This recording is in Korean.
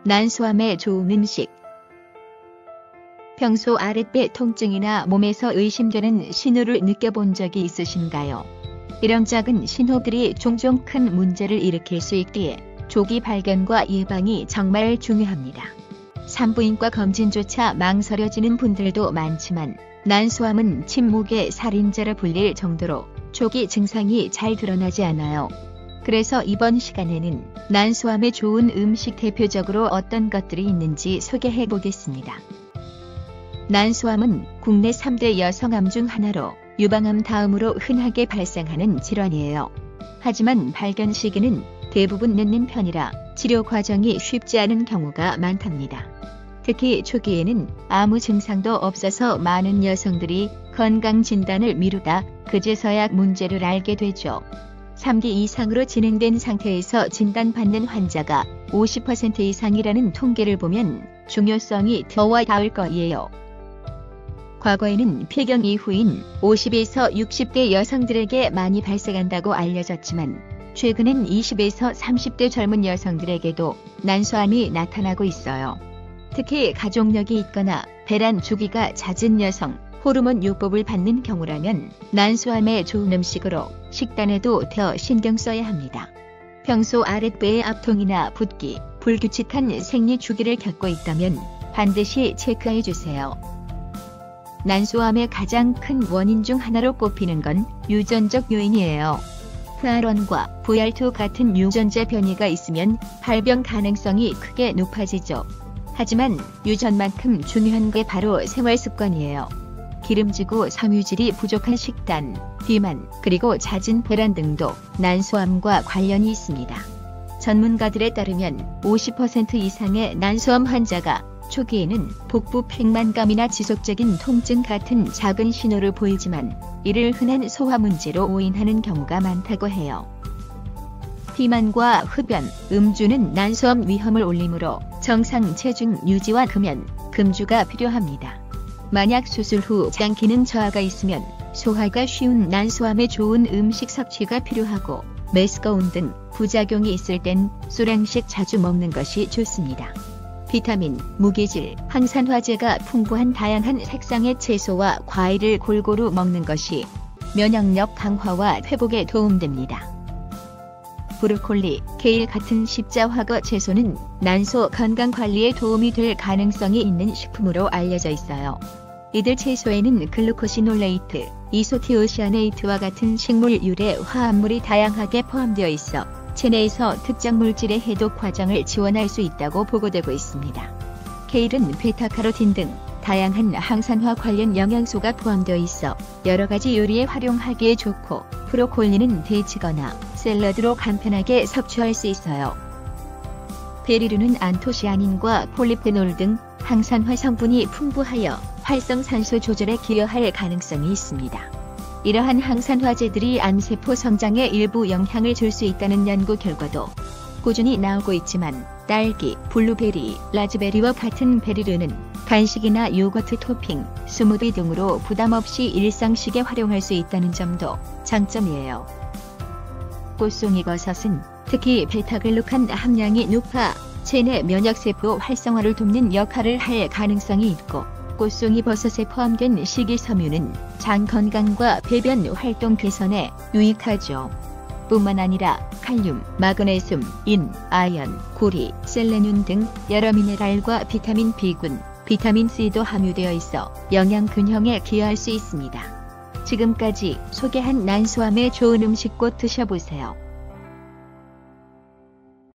난소암에 좋은 음식. 평소 아랫배 통증이나 몸에서 의심되는 신호를 느껴본 적이 있으신가요? 이런 작은 신호들이 종종 큰 문제를 일으킬 수 있기에 조기 발견과 예방이 정말 중요합니다. 산부인과 검진조차 망설여지는 분들도 많지만 난소암은 침묵의 살인자라 불릴 정도로 초기 증상이 잘 드러나지 않아요. 그래서 이번 시간에는 난소암에 좋은 음식 대표적으로 어떤 것들이 있는지 소개해 보겠습니다. 난소암은 국내 3대 여성암 중 하나로 유방암 다음으로 흔하게 발생하는 질환이에요. 하지만 발견 시기는 대부분 늦는 편이라 치료 과정이 쉽지 않은 경우가 많답니다. 특히 초기에는 아무 증상도 없어서 많은 여성들이 건강진단을 미루다 그제서야 문제를 알게 되죠. 3기 이상으로 진행된 상태에서 진단받는 환자가 50% 이상이라는 통계를 보면 중요성이 더 와 닿을 거예요. 과거에는 폐경 이후인 50에서 60대 여성들에게 많이 발생한다고 알려졌지만 최근엔 20에서 30대 젊은 여성들에게도 난소암이 나타나고 있어요. 특히 가족력이 있거나 배란 주기가 잦은 여성, 호르몬 요법을 받는 경우라면 난소암에 좋은 음식으로 식단에도 더 신경 써야 합니다. 평소 아랫배의 압통이나 붓기, 불규칙한 생리 주기를 겪고 있다면 반드시 체크해 주세요. 난소암의 가장 큰 원인 중 하나로 꼽히는 건 유전적 요인이에요. 흡알원과 VR2 같은 유전자 변이가 있으면 발병 가능성이 크게 높아지죠. 하지만 유전만큼 중요한 게 바로 생활습관이에요. 기름지고 섬유질이 부족한 식단, 비만, 그리고 잦은 배란 등도 난소암과 관련이 있습니다. 전문가들에 따르면 50% 이상의 난소암 환자가 초기에는 복부 팽만감이나 지속적인 통증 같은 작은 신호를 보이지만 이를 흔한 소화 문제로 오인하는 경우가 많다고 해요. 비만과 흡연, 음주는 난소암 위험을 올리므로 정상 체중 유지와 금연, 금주가 필요합니다. 만약 수술 후 장 기능 저하가 있으면 소화가 쉬운 난소암에 좋은 음식 섭취가 필요하고 메스꺼운 등 부작용이 있을 땐 소량씩 자주 먹는 것이 좋습니다. 비타민, 무기질, 항산화제가 풍부한 다양한 색상의 채소와 과일을 골고루 먹는 것이 면역력 강화와 회복에 도움됩니다. 브로콜리, 케일 같은 십자화과 채소는 난소 건강 관리에 도움이 될 가능성이 있는 식품으로 알려져 있어요. 이들 채소에는 글루코시놀레이트, 이소티오시아네이트와 같은 식물 유래 화합물이 다양하게 포함되어 있어 체내에서 특정 물질의 해독 과정을 지원할 수 있다고 보고되고 있습니다. 케일은 베타카로틴 등 다양한 항산화 관련 영양소가 포함되어 있어 여러 가지 요리에 활용하기에 좋고, 브로콜리는 데치거나 샐러드로 간편하게 섭취할 수 있어요. 베리류는 안토시아닌과 폴리페놀 등 항산화 성분이 풍부하여 활성산소 조절에 기여할 가능성이 있습니다. 이러한 항산화제들이 암세포 성장에 일부 영향을 줄 수 있다는 연구 결과도 꾸준히 나오고 있지만 딸기, 블루베리, 라즈베리와 같은 베리류는 간식이나 요거트 토핑, 스무디 등으로 부담 없이 일상식에 활용할 수 있다는 점도 장점이에요. 꽃송이버섯은 특히 베타글루칸 함량이 높아 체내 면역세포 활성화를 돕는 역할을 할 가능성이 있고, 꽃송이버섯에 포함된 식이섬유는 장 건강과 배변 활동 개선에 유익하죠. 뿐만 아니라 칼륨, 마그네슘, 인, 아연, 구리, 셀레늄 등 여러 미네랄과 비타민 B군, 비타민 C도 함유되어 있어 영양 균형에 기여할 수 있습니다. 지금까지 소개한 난소암에 좋은 음식 꼭 드셔보세요.